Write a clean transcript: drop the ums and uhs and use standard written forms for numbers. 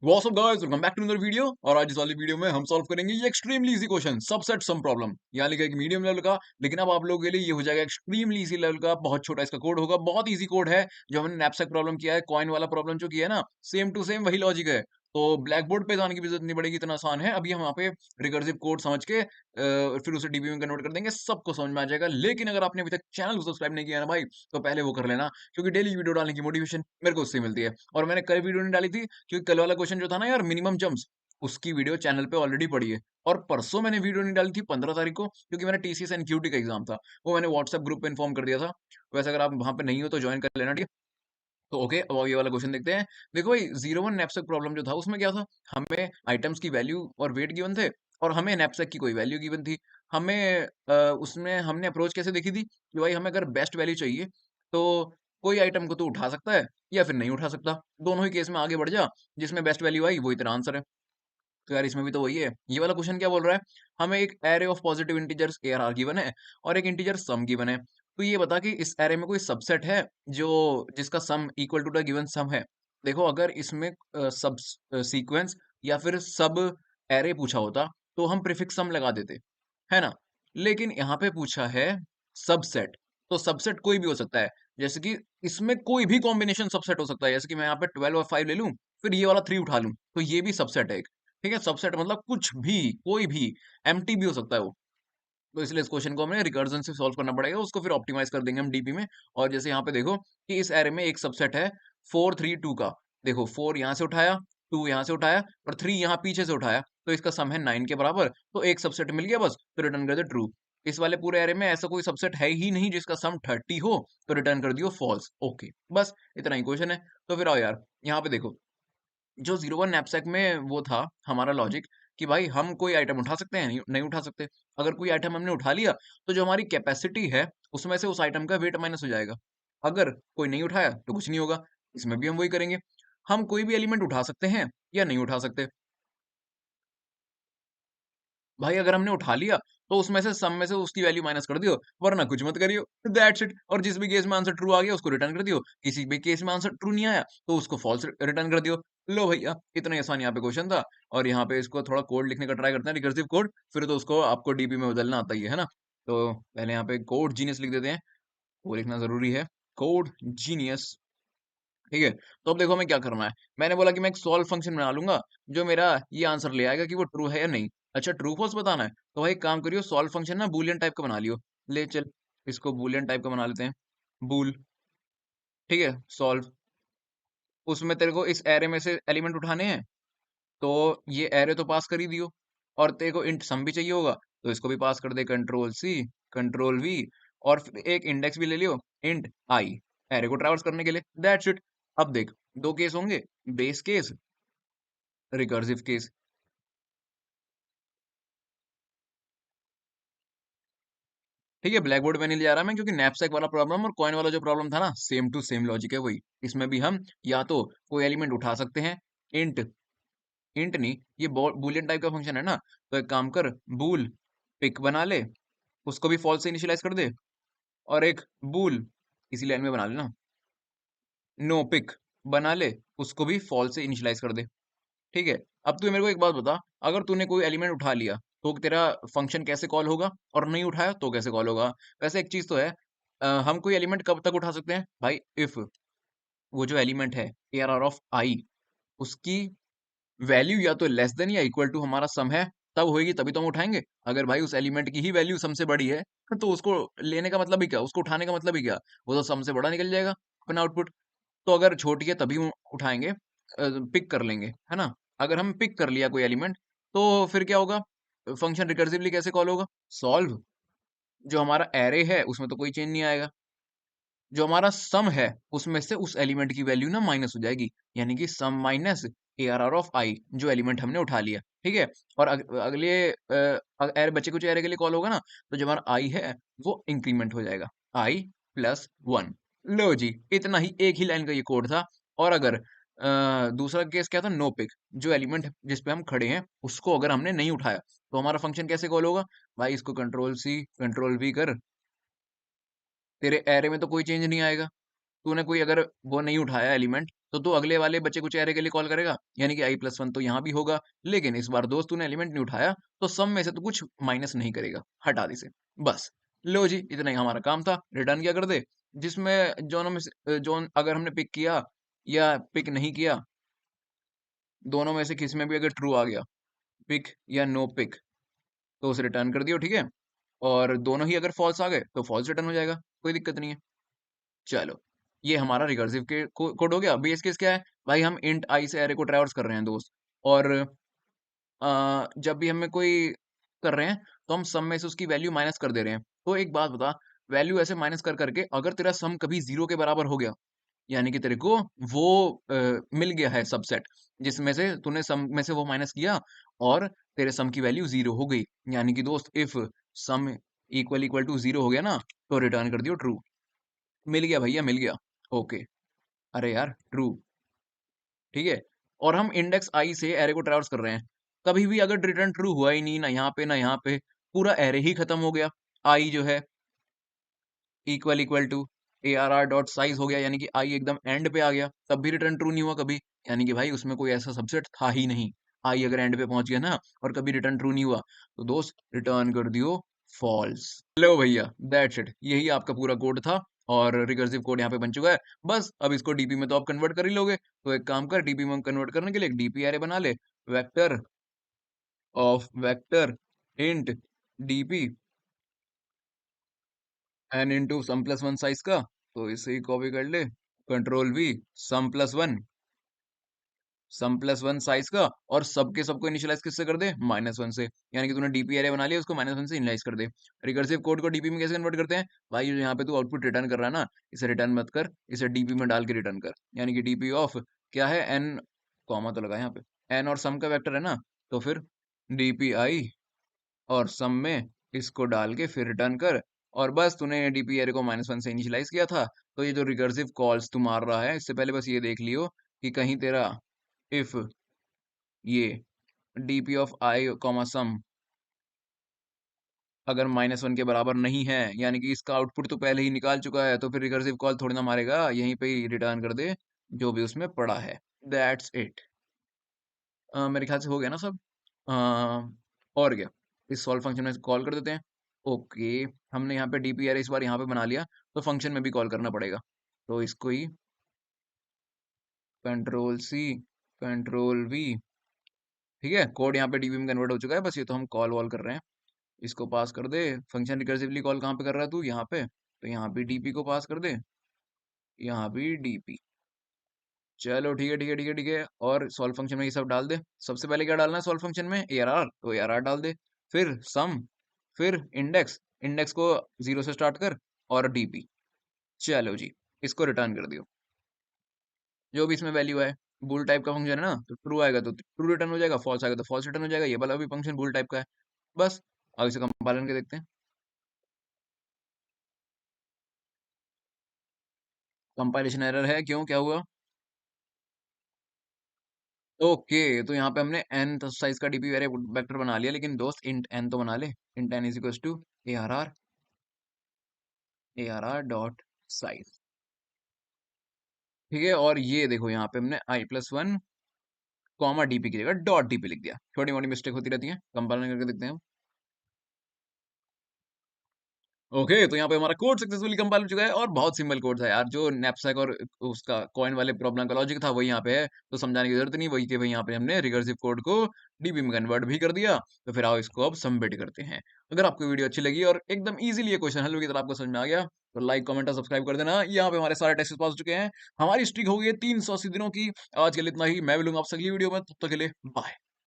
What's up guys, welcome back to another video. और आज इस वाली वीडियो में हम सॉल्व करेंगे ये extremely easy question, subset sum problem, यानी कि एक मीडियम लेवल का। लेकिन अब आप लोगों के लिए ये हो जाएगा एक्सट्रीमली इजी लेवल का। बहुत छोटा इसका कोड होगा, बहुत इजी कोड है। जो हमने नैपसैक प्रॉब्लम किया है, कॉइन वाला प्रॉब्लम जो किया है ना, सेम टू सेम वही लॉजिक है। तो ब्लैक बोर्ड पे जाने की भी जरूरत नहीं पड़ेगी, इतना आसान है। अभी हम यहाँ पे रिकर्सिव कोड समझ के फिर उसे डीबी में कन्वर्ट कर देंगे, सबको समझ में आ जाएगा। लेकिन अगर आपने अभी तक चैनल को सब्सक्राइब नहीं किया ना भाई, तो पहले वो कर लेना, क्योंकि डेली वीडियो डालने की मोटिवेशन मेरे को उससे मिलती है। और मैंने कल वीडियो नहीं डाली थी, क्योंकि कल वाला क्वेश्चन जो था ना यार, मिनिमम जम्प्स, उसकी वीडियो चैनल पे ऑलरेडी पड़ी है। और परसों मैंने वीडियो नहीं डाली थी 15 तारीख को, क्योंकि मैंने टीसीएस एनक्यूटी का एग्जाम था, वो मैंने व्हाट्सएप ग्रुप पे इन्फॉर्म कर दिया था। वैसे अगर आप वहां पे नहीं हो तो ज्वाइन कर लेना, ठीक है। तो ओके, अब ये वाला क्वेश्चन देखते हैं। देखो भाई, 01 नैपसैक प्रॉब्लम जो था उसमें क्या था, हमें आइटम्स की वैल्यू और वेट गिवन थे, और हमें नैपसैक की कोई वैल्यू गिवन थी। हमें उसमें हमने अप्रोच कैसे देखी थी कि भाई हमें अगर बेस्ट वैल्यू चाहिए, तो कोई आइटम को तो उठा सकता है या फिर नहीं उठा सकता। दोनों ही केस में आगे बढ़ जा, जिसमें बेस्ट वैल्यू आई वही तेरा आंसर है। तो यार इसमें भी तो वही है। ये वाला क्वेश्चन क्या बोल रहा है, हमें एक array of positive integers ARR given है, और एक इंटीजर सम गिवन है। तो ये बता कि इस एरे में कोई सबसेट है जो जिसका sum equal to the given sum है। देखो, अगर इसमें सब सीक्वेंस या फिर सब एरे पूछा होता, तो हम प्रीफिक्स सम लगा देते, है ना। लेकिन यहाँ पे पूछा है सबसेट, तो सबसेट कोई भी हो सकता है। जैसे कि इसमें कोई भी कॉम्बिनेशन सबसेट हो सकता है, जैसे कि मैं यहाँ पे 12 और 5 ले लूं, फिर ये वाला 3 उठा लूं, तो ये भी सबसेट है। ठीक है, सबसेट मतलब कुछ भी, कोई भी, एम्प्टी भी हो सकता है वो। तो इसलिए इस क्वेश्चन को हमें रिकर्जन से सॉल्व करना पड़ेगा, उसको फिर ऑप्टिमाइज कर देंगे हम डीपी में। और जैसे यहाँ पे देखो कि इस एरे में एक सबसेट है 4 3 2 का। देखो, 4 यहाँ से उठाया, 2 यहाँ से उठाया, और 3 यहाँ पीछे से उठाया, तो इसका सम है 9 के बराबर। तो एक सबसेट मिल गया बस, तो रिटर्न कर दे ट्रू। इस वाले पूरे एरे में ऐसा कोई सबसेट है ही नहीं जिसका सम 30 हो, तो रिटर्न कर दियो फॉल्स। ओके, बस इतना ही क्वेश्चन है। तो फिर आओ यार, यहाँ पे देखो, जो 01 नैपसैक में वो था हमारा लॉजिक कि भाई हम कोई आइटम उठा सकते हैं, नहीं, नहीं उठा सकते। अगर कोई आइटम हमने उठा लिया, तो जो हमारी कैपेसिटी है उसमें से उस आइटम का वेट माइनस हो जाएगा। अगर कोई नहीं उठाया तो कुछ नहीं होगा। इसमें भी हम वही करेंगे, हम कोई भी एलिमेंट उठा सकते हैं या नहीं उठा सकते। भाई अगर हमने उठा लिया, तो उसमें से सम में से उसकी वैल्यू माइनस कर दियो, वरना कुछ मत करियो। That's it. और जिस भी केस में आंसर ट्रू आ गया उसको रिटर्न कर दियो, किसी भी केस में आंसर ट्रू नहीं आया तो उसको फॉल्स रिटर्न कर दियो। लो भैया, इतना ही आसान यहाँ पे क्वेश्चन था। और यहाँ पे इसको थोड़ा कोड लिखने का ट्राई करते हैं, रिकर्सिव कोड, फिर तो उसको आपको डीबी में बदलना आता ही है ना। तो पहले यहाँ पे कोड जीनियस लिख देते हैं, वो लिखना जरूरी है, कोड जीनियस। ठीक है। तो अब देखो हमें क्या करना है। मैंने बोला कि मैं एक सॉल्व फंक्शन बना लूंगा, जो मेरा ये आंसर ले आएगा कि वो ट्रू है या नहीं। अच्छा, ट्रू फॉल्स बताना है, तो भाई एक काम करियो, सॉल्व फंक्शन ना बूलियन टाइप का बना लियो। ले चल, इसको बूलियन टाइप का बना लेते हैं, बूल। ठीक है, सॉल्व। उसमें तेरे को इस एरे में से एलिमेंट उठाने हैं, तो ये एरे तो पास कर ही दियो। और तेरे को इंट सम भी चाहिए होगा, तो इसको भी पास कर दे, कंट्रोल सी, कंट्रोल वी। और फिर एक इंडेक्स भी ले लियो, इंट आई, एरे को ट्रैवर्स करने के लिए। That's it. अब देख, दो केस होंगे, बेस केस, रिकर्सिव केस। ठीक है, ब्लैक बोर्ड पे नहीं ले जा रहा मैं, क्योंकि नैपसैक वाला प्रॉब्लम और कॉइन वाला जो प्रॉब्लम था ना, सेम टू सेम लॉजिक है वही। इसमें भी हम या तो कोई एलिमेंट उठा सकते हैं, इंट, इंट नहीं, ये बूलियन टाइप का फंक्शन है ना, तो एक काम कर, बूल पिक बना ले, उसको भी फॉल्स से इनिशियलाइज कर दे। और एक बूल इसी लाइन में बना लेना, नो पिक बना ले, उसको भी फॉल्स से इनिशियलाइज कर दे। ठीक है। अब तू मेरे को एक बात बता, अगर तूने कोई एलिमेंट उठा लिया, तो तेरा फंक्शन कैसे कॉल होगा, और नहीं उठाया तो कैसे कॉल होगा। वैसे एक चीज तो है, हम कोई एलिमेंट कब तक उठा सकते हैं भाई, इफ वो जो एलिमेंट है ARR ऑफ आई, उसकी वैल्यू या तो लेस देन या इक्वल टू हमारा सम है, तब होएगी, तभी तो हम उठाएंगे। अगर भाई उस एलिमेंट की ही वैल्यू सम से बड़ी है, तो उसको लेने का मतलब ही क्या, उसको उठाने का मतलब ही क्या, वो तो सम से बड़ा निकल जाएगा अपना आउटपुट। तो अगर छोटी है तभी उठाएंगे, पिक कर लेंगे, है ना। अगर हम पिक कर लिया कोई एलिमेंट, तो फिर क्या होगा, फंक्शन रिकर्सिवली कैसे कॉल होगा, सॉल्व, जो हमारा एरे है उसमें तो कोई चेंज नहीं आएगा, जो हमारा सम है उसमें से उस एलिमेंट की वैल्यू ना माइनस हो जाएगी, यानी कि सम माइनस ARR ऑफ आई, जो एलिमेंट हमने उठा लिया। ठीक है। और अगले एरे, बचे कुछ एरे के लिए कॉल होगा ना, तो जो हमारा आई है वो इंक्रीमेंट हो जाएगा, I+1। लो जी, इतना ही, एक ही लाइन का ये कोड था। और अगर दूसरा केस क्या था, नो पिक, जो एलिमेंट जिस पे हम खड़े हैं उसको अगर हमने नहीं उठाया, तो हमारा फंक्शन कैसे कॉल होगा। भाई इसको कंट्रोल सी, कंट्रोल वी कर, तेरे एरे में तो कोई चेंज नहीं आएगा, तूने कोई अगर वो नहीं उठाया एलिमेंट, तो तू अगले वाले बचे कुछ एरे के लिए कॉल करेगा, यानी कि i+1 तो यहाँ भी होगा, लेकिन इस बार दोस्त तूने एलिमेंट नहीं उठाया, तो सम में से तू कुछ माइनस नहीं करेगा, हटा दे इसे, बस। लो जी, इतना ही हमारा काम था, रिटर्न क्या कर दे, जिसमें दोनों में से जोन अगर हमने पिक किया या पिक नहीं किया, दोनों में से किसी में भी अगर ट्रू आ गया, पिक या नो पिक, तो उसे रिटर्न कर दियो, ठीक है? और दोनों ही अगर फॉल्स आ गए, तो फॉल्स रिटर्न हो जाएगा, कोई दिक्कत नहीं है। चलो, ये हमारा रिकर्सिव के कोड हो गया। बेस केस क्या है? भाई हम इंट आई से अरे को ट्रैवर्स कर रहे हैं दोस्त, और जब भी हमें कोई कर रहे हैं, तो हम सम में से उसकी वैल्यू माइनस कर दे रहे हैं। तो एक बात बता, वैल्यू ऐसे माइनस कर करके अगर तेरा सम कभी 0 के बराबर हो गया, यानी कि तेरे को वो मिल गया है सबसेट, जिसमें से तूने सम में से वो माइनस किया और तेरे सम की वैल्यू 0 हो गई, यानी कि दोस्त if sum equal equal to 0 हो गया ना, तो रिटर्न कर दियो ट्रू। मिल गया भैया, मिल गया। ओके। अरे यार, ट्रू, ठीक है? और हम इंडेक्स आई से एरे को ट्रैवर्स कर रहे हैं। कभी भी अगर रिटर्न ट्रू हुआ ही नहीं, ना यहाँ पे, ना यहाँ पे, पूरा एरे ही खत्म हो गया। आई जो है equal equal to ARR dot size हो गया, यानी कि आई एकदम एंड पे आ गया, तब भी रिटर्न ट्रू नहीं हुआ कभी। यानी कि भाई उसमें कोई ऐसा सबसेट था ही नहीं। आई अगर एंड पे पहुँच गया ना और कभी रिटर्न ट्रू नहीं हुआ, तो दोस्त रिटर्न कर दियो फॉल्स। लो भैया, दैट्स इट। यही आपका पूरा कोड था और रिकर्सिव कोड यहाँ पे बन चुका है। बस अब इसको डीपी में तो आप कन्वर्ट कर ही लोगे। तो एक काम कर, डीपी में कन्वर्ट करने के लिए एक डीपी अरे बना ले, vector of vector int DP n into sum plus one size का। तो इसे ही कॉपी कर ले, control V, sum plus one size का, और सबके सबको इनिशियलाइज किससे कर दे, -1 से। यानी कि तूने डीपी एरे बना लिया, उसको -1 से इनिशियलाइज कर दे। रिकर्सिव कोड को डीपी में कैसे कन्वर्ट करते हैं भाई, जो यहाँ पे तू आउटपुट रिटर्न कर रहा है ना, इसे रिटर्न मत कर, इसे डीपी में डाल के रिटर्न कर। यानी कि डीपी ऑफ क्या है, एन, कॉमा तो लगा यहाँ पे, एन और सम का वेक्टर है ना, तो फिर डीपी आई और सम में इसको डाल के फिर रिटर्न कर। और बस तूने डीपी एरे को -1 से इनिशियलाइज किया था, तो ये जो रिकर्सिव कॉल्स तू मार रहा है, इससे पहले बस ये देख लियो कि कहीं तेरा इफ ये डीपी ऑफ आई कॉमा सम अगर -1 के बराबर नहीं है, यानी कि इसका आउटपुट तो पहले ही निकाल चुका है, तो फिर रिकर्सिव कॉल थोड़ी ना मारेगा, यहीं पे ही रिटर्न कर दे जो भी उसमें पड़ा है। That's it. मेरे ख्याल से हो गया ना सब। अ, और क्या, इस सॉल्व फंक्शन में कॉल कर देते हैं। ओके, हमने यहाँ पे डीपी अरे इस बार यहाँ पे बना लिया, तो फंक्शन में भी कॉल करना पड़ेगा। तो इसको ही कंट्रोल सी, कंट्रोल वी, ठीक है, कोड यहाँ पे डीबी में कन्वर्ट हो चुका है, बस ये तो हम कॉल वॉल कर रहे हैं। इसको पास कर दे, फंक्शन रिकर्सिवली कॉल कहाँ पे कर रहा है तू, यहाँ पे, तो यहाँ भी डीपी को पास कर दे, यहाँ भी डीपी। चलो ठीक है, ठीक है, ठीक है, ठीक है। और सॉल्व फंक्शन में ये सब डाल दे। सबसे पहले क्या डालना है सॉल्व फंक्शन में, ARR, तो ARR डाल दे। फिर सम, फिर इंडेक्स, इंडेक्स को 0 से स्टार्ट कर, और डीपी। चलो जी, इसको रिटर्न कर दियो, जो भी इसमें वैल्यू है। बूल टाइप का फंक्शन है ना, तो ट्रू आएगा तो ट्रू रिटर्न हो जाएगा, फॉल्स आएगा तो फॉल्स रिटर्न हो जाएगा। ये वाला भी फंक्शन बूल टाइप का है। बस अब इसे कंपाइल करके देखते हैं। कंपाइलेशन एरर है, क्यों, क्या हुआ? ओके, तो यहाँ पे हमने n साइज का डीपी वेक्टर बना लिया, लेकिन दोस्त इंट n तो बना ले। Int n is equal to ARR dot size, ठीक है। और ये देखो, यहाँ पे हमने i+1 कॉमा डीपी की जगह डॉट डीपी लिख दिया। छोटी मोटी मिस्टेक होती रहती है, कंपाइल करके देखते हैं। ओके, तो यहाँ पे हमारा कोड सक्सेसफुली कंपाइल हो चुका है, और बहुत सिंपल कोड था यार। जो नैपसैक और उसका कॉइन वाले प्रॉब्लम का लॉजिक था, वही यहाँ पे है, तो समझाने की जरूरत नहीं। वही के भाई यहाँ पे हमने रिकर्सिव कोड को डीबी में कन्वर्ट भी कर दिया। तो फिर आओ इसको अब सबमिट करते हैं। अगर आपको वीडियो अच्छी लगी और एकदम इजीली ये क्वेश्चन हल की तरह आपको समझ में आ गया, तो लाइक, कमेंट और सब्सक्राइब कर देना। यहाँ पे हमारे सारे टेस्ट पास हो चुके हैं। हमारी स्ट्रीक हो गई है 380 दिनों की। आज के लिए इतना ही, मैं मिलूंगा आपसे अगली वीडियो में, तब तक के लिए बाय।